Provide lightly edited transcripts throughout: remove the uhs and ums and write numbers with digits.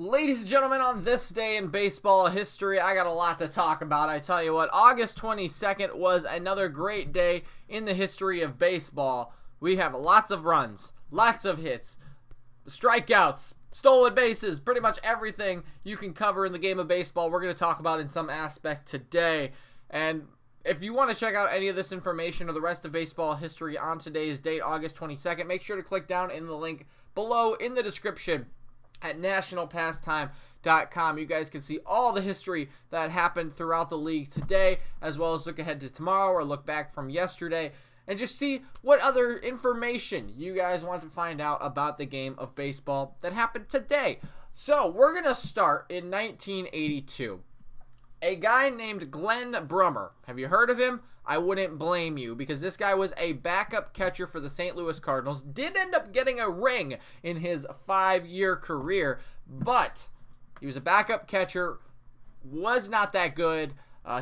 Ladies and gentlemen, on this day in baseball history, I got a lot to talk about. I tell you what, August 22nd was another great day in the history of baseball. We have lots of runs, lots of hits, strikeouts, stolen bases, pretty much everything you can cover in the game of baseball we're going to talk about in some aspect today. And if you want to check out any of this information or the rest of baseball history on today's date, August 22nd, make sure to click down in the link below in the description at nationalpastime.com. You guys can see all the history that happened throughout the league today, as well as look ahead to tomorrow or look back from yesterday, and just see what other information you guys want to find out about the game of baseball that happened today. So we're going to start in 1982. A guy named Glynn Brummer. Have you heard of him? I wouldn't blame you, because this guy was a backup catcher for the St. Louis Cardinals. Did end up getting a ring in his 5-year career, but he was a backup catcher, was not that good.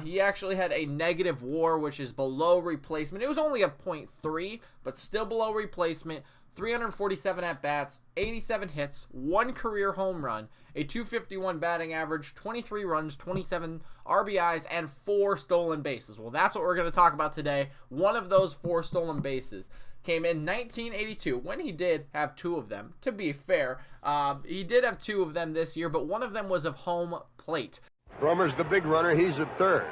He actually had a negative WAR, which is below replacement. It was only a .3, but still below replacement. 347 at-bats, 87 hits, 1 career home run, a .251 batting average, 23 runs, 27 RBIs, and 4 stolen bases. Well, that's what we're going to talk about today. One of those 4 stolen bases came in 1982, when he did have 2 of them, to be fair. He did have 2 of them this year, but one of them was of home plate. Brummer's the big runner. He's at third.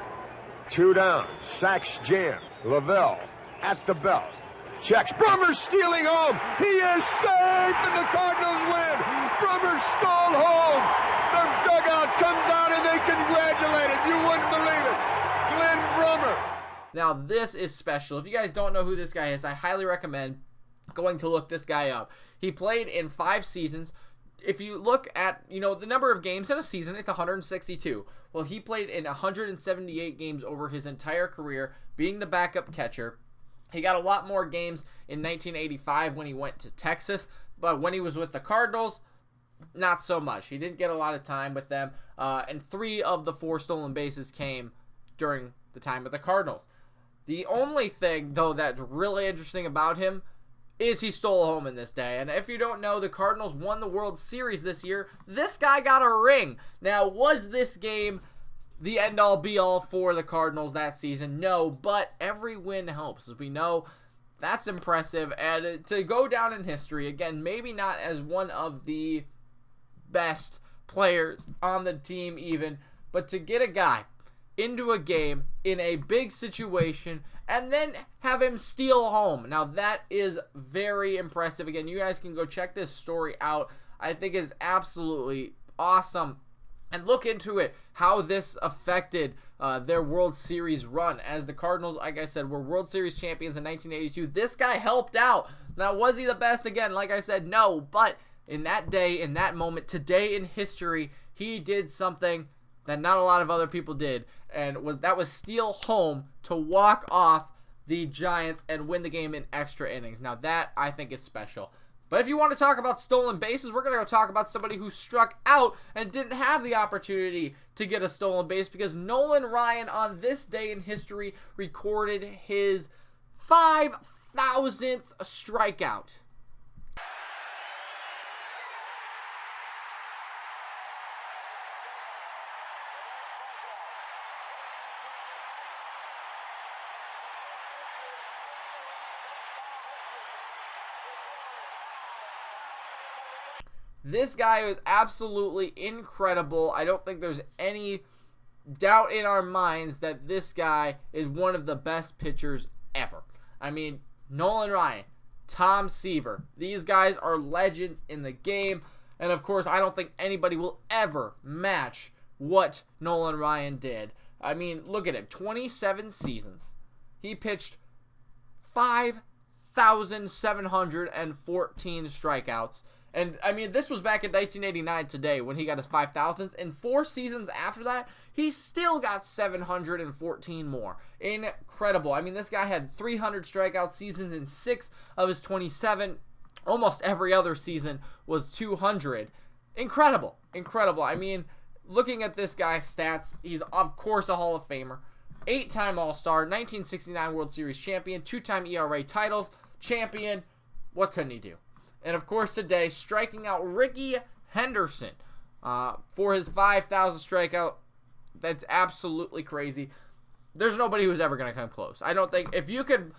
2 down. Sacks jammed. Lavelle at the belt. Checks. Brummer stealing home. He is safe, and the Cardinals win. Brummer stole home. The dugout comes out, and they congratulate him. You wouldn't believe it. Glynn Brummer. Now, this is special. If you guys don't know who this guy is, I highly recommend going to look this guy up. He played in 5 seasons. If you look at, the number of games in a season, it's 162. Well, he played in 178 games over his entire career, being the backup catcher. He got a lot more games in 1985 when he went to Texas, but when he was with the Cardinals, not so much. He didn't get a lot of time with them, and 3 of the 4 stolen bases came during the time with the Cardinals. The only thing, though, that's really interesting about him is he stole home in this day. And if you don't know, the Cardinals won the World Series this year. This guy got a ring. Now, was this game the end-all, be-all for the Cardinals that season? No, but every win helps. As we know, that's impressive. And to go down in history, again, maybe not as one of the best players on the team even, but to get a guy into a game in a big situation and then have him steal home. Now, that is very impressive. Again, you guys can go check this story out. I think it's absolutely awesome. And look into it, how this affected their World Series run. As the Cardinals, like I said, were World Series champions in 1982. This guy helped out. Now, was he the best? Again, like I said, no. But in that day, in that moment, today in history, he did something that not a lot of other people did. And that was steal home to walk off the Giants and win the game in extra innings. Now, that, I think, is special. But if you want to talk about stolen bases, we're going to go talk about somebody who struck out and didn't have the opportunity to get a stolen base, because Nolan Ryan on this day in history recorded his 5,000th strikeout. This guy is absolutely incredible. I don't think there's any doubt in our minds that this guy is one of the best pitchers ever. I mean, Nolan Ryan, Tom Seaver, these guys are legends in the game. And of course, I don't think anybody will ever match what Nolan Ryan did. I mean, look at him, 27 seasons. He pitched 5,714 strikeouts. And, I mean, this was back in 1989 today when he got his 5,000th. In 4 seasons after that, he still got 714 more. Incredible. I mean, this guy had 300 strikeout seasons in 6 of his 27. Almost every other season was 200. Incredible. Incredible. I mean, looking at this guy's stats, he's, of course, a Hall of Famer. 8-time All-Star, 1969 World Series champion, 2-time ERA title champion. What couldn't he do? And, of course, today, striking out Rickey Henderson. for his 5,000th strikeout. That's absolutely crazy. There's nobody who's ever going to come close. I don't think if you could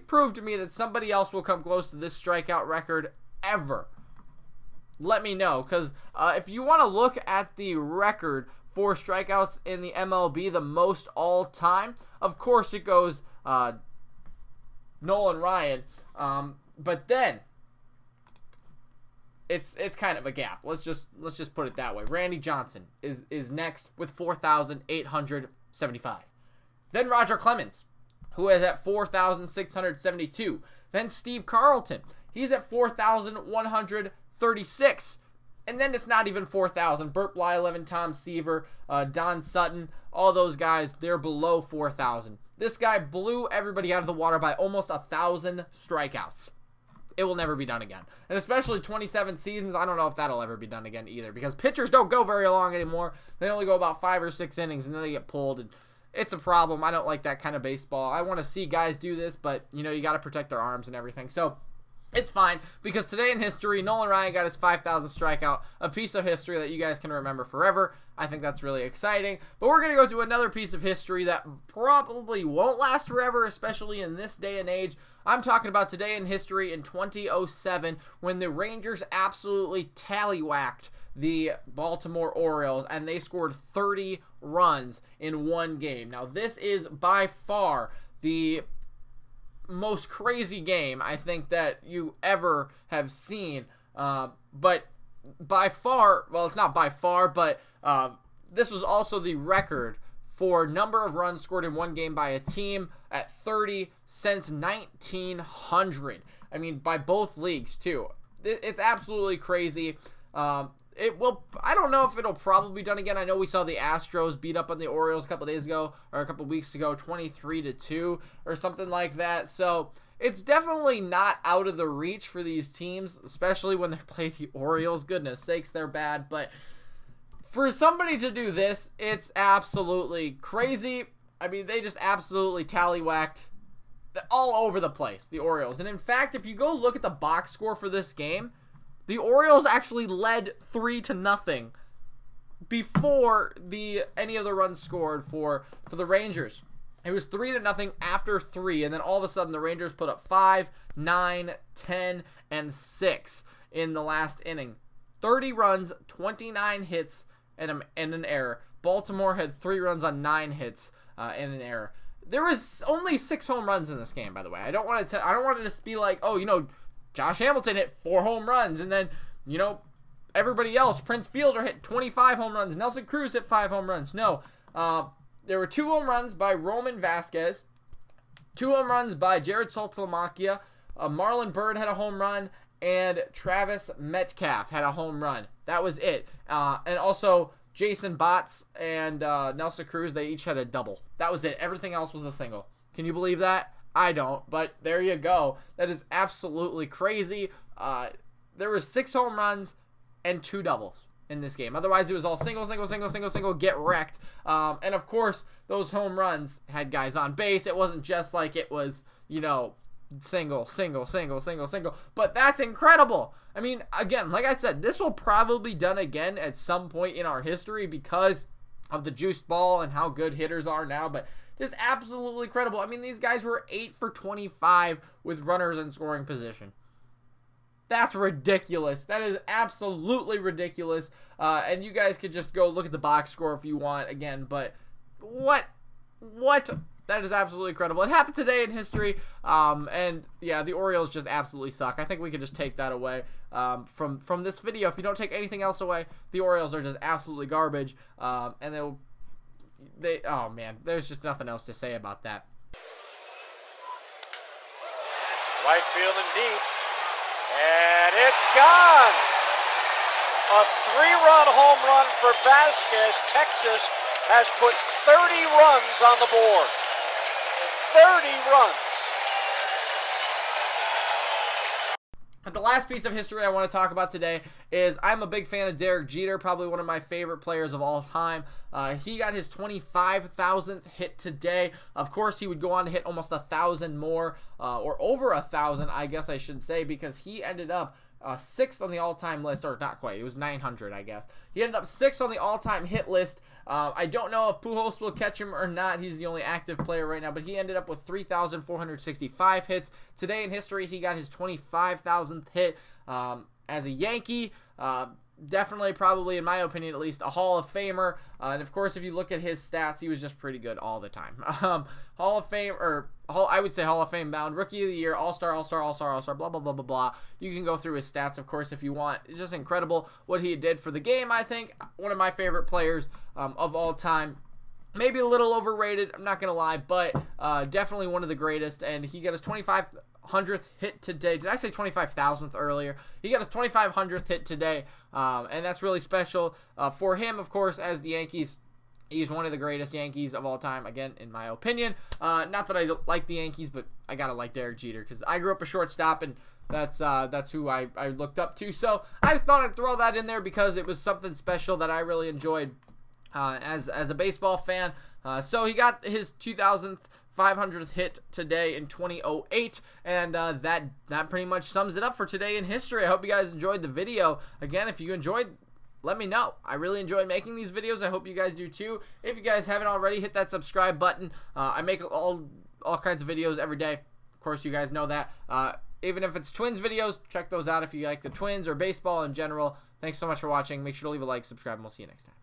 prove to me that somebody else will come close to this strikeout record ever, let me know. Because if you want to look at the record for strikeouts in the MLB, the most all time, of course it goes Nolan Ryan. But then it's kind of a gap. Let's just put it that way. Randy Johnson is next with 4,875. Then Roger Clemens, who is at 4,672. Then Steve Carlton, he's at 4,136. And then it's not even 4,000. Burt Blyleven, Tom Seaver, Don Sutton, all those guys, they're below 4,000. This guy blew everybody out of the water by almost 1,000 strikeouts. It will never be done again. And especially 27 seasons, I don't know if that'll ever be done again either, because pitchers don't go very long anymore. They only go about 5 or 6 innings, and then they get pulled, and it's a problem. I don't like that kind of baseball. I want to see guys do this, but, you got to protect their arms and everything. So it's fine, because today in history, Nolan Ryan got his 5,000th strikeout, a piece of history that you guys can remember forever. I think that's really exciting. But we're going to go to another piece of history that probably won't last forever, especially in this day and age. I'm talking about today in history in 2007, when the Rangers absolutely tally-wacked the Baltimore Orioles, and they scored 30 runs in one game. Now, this is by far the most crazy game I think that you ever have seen. But by far, well, it's not by far, but this was also the record for number of runs scored in one game by a team at 30 since 1900. I mean, by both leagues, too. It's absolutely crazy. I don't know if it'll probably be done again. I know we saw the Astros beat up on the Orioles a couple days ago, or a couple weeks ago, 23-2 or something like that. So it's definitely not out of the reach for these teams, especially when they play the Orioles. Goodness sakes, they're bad. But for somebody to do this, it's absolutely crazy. I mean, they just absolutely tally-wacked all over the place, the Orioles. And in fact, if you go look at the box score for this game, the Orioles actually led 3-0 before any of the runs scored for the Rangers. It was 3-0 after 3, and then all of a sudden the Rangers put up 5, 9, 10, and 6 in the last inning. 30 runs, 29 hits, and an error. Baltimore had 3 runs on 9 hits and an error. There was only 6 home runs in this game, by the way. I don't want it to be like, Josh Hamilton hit 4 home runs, and then, everybody else, Prince Fielder hit 25 home runs, Nelson Cruz hit 5 home runs. No, there were 2 home runs by Roman Vasquez, 2 home runs by Jared Saltalamacchia, Marlon Byrd had a home run, and Travis Metcalf had a home run. That was it. And also, Jason Botts and Nelson Cruz, they each had a double. That was it. Everything else was a single. Can you believe that? I don't, but there you go. That is absolutely crazy. There were 6 home runs and 2 doubles in this game. Otherwise, it was all single, get wrecked. And of course, those home runs had guys on base. It wasn't just like it was, single. But that's incredible. I mean, again, like I said, this will probably be done again at some point in our history because of the juiced ball and how good hitters are now, but just absolutely incredible. I mean, these guys were 8 for 25 with runners in scoring position. That's ridiculous. That is absolutely ridiculous. And you guys could just go look at the box score if you want again, but what? That is absolutely incredible. It happened today in history, and yeah, the Orioles just absolutely suck. I think we could just take that away from this video. If you don't take anything else away, the Orioles are just absolutely garbage, and oh man, there's just nothing else to say about that. Right field and deep, and it's gone. A 3-run home run for Vasquez. Texas has put 30 runs on the board. 30 runs. But the last piece of history I want to talk about today is I'm a big fan of Derek Jeter, probably one of my favorite players of all time. He got his 25,000th hit today. Of course, he would go on to hit almost 1,000 more, or over 1,000, I guess I should say, because he ended up 6th on the all-time list, or not quite, it was 900, I guess. He ended up 6th on the all-time hit list. I don't know if Pujols will catch him or not. He's the only active player right now, but he ended up with 3,465 hits. Today in history, he got his 25,000th hit as a Yankee. Definitely, probably, in my opinion at least, a Hall of Famer. And of course, if you look at his stats, he was just pretty good all the time. Hall of Fame, I would say Hall of Fame bound, Rookie of the Year, All-Star, blah, blah, blah, blah, blah. You can go through his stats, of course, if you want. It's just incredible what he did for the game, I think. One of my favorite players of all time. Maybe a little overrated, I'm not going to lie, but definitely one of the greatest. And he got his 2,500th hit today. Did I say 25,000th earlier? He got his 2,500th hit today, and that's really special for him, of course, as the Yankees. He's one of the greatest Yankees of all time, again, in my opinion. Not that I don't like the Yankees, but I got to like Derek Jeter because I grew up a shortstop, and that's who I looked up to. So I just thought I'd throw that in there because it was something special that I really enjoyed as a baseball fan. So he got his 2,500th hit today in 2008, and that pretty much sums it up for today in history. I hope you guys enjoyed the video. Again, if you enjoyed, let me know. I really enjoy making these videos. I hope you guys do too. If you guys haven't already, hit that subscribe button. I make all kinds of videos every day. Of course, you guys know that. Even if it's Twins videos, check those out if you like the Twins or baseball in general. Thanks so much for watching. Make sure to leave a like, subscribe, and we'll see you next time.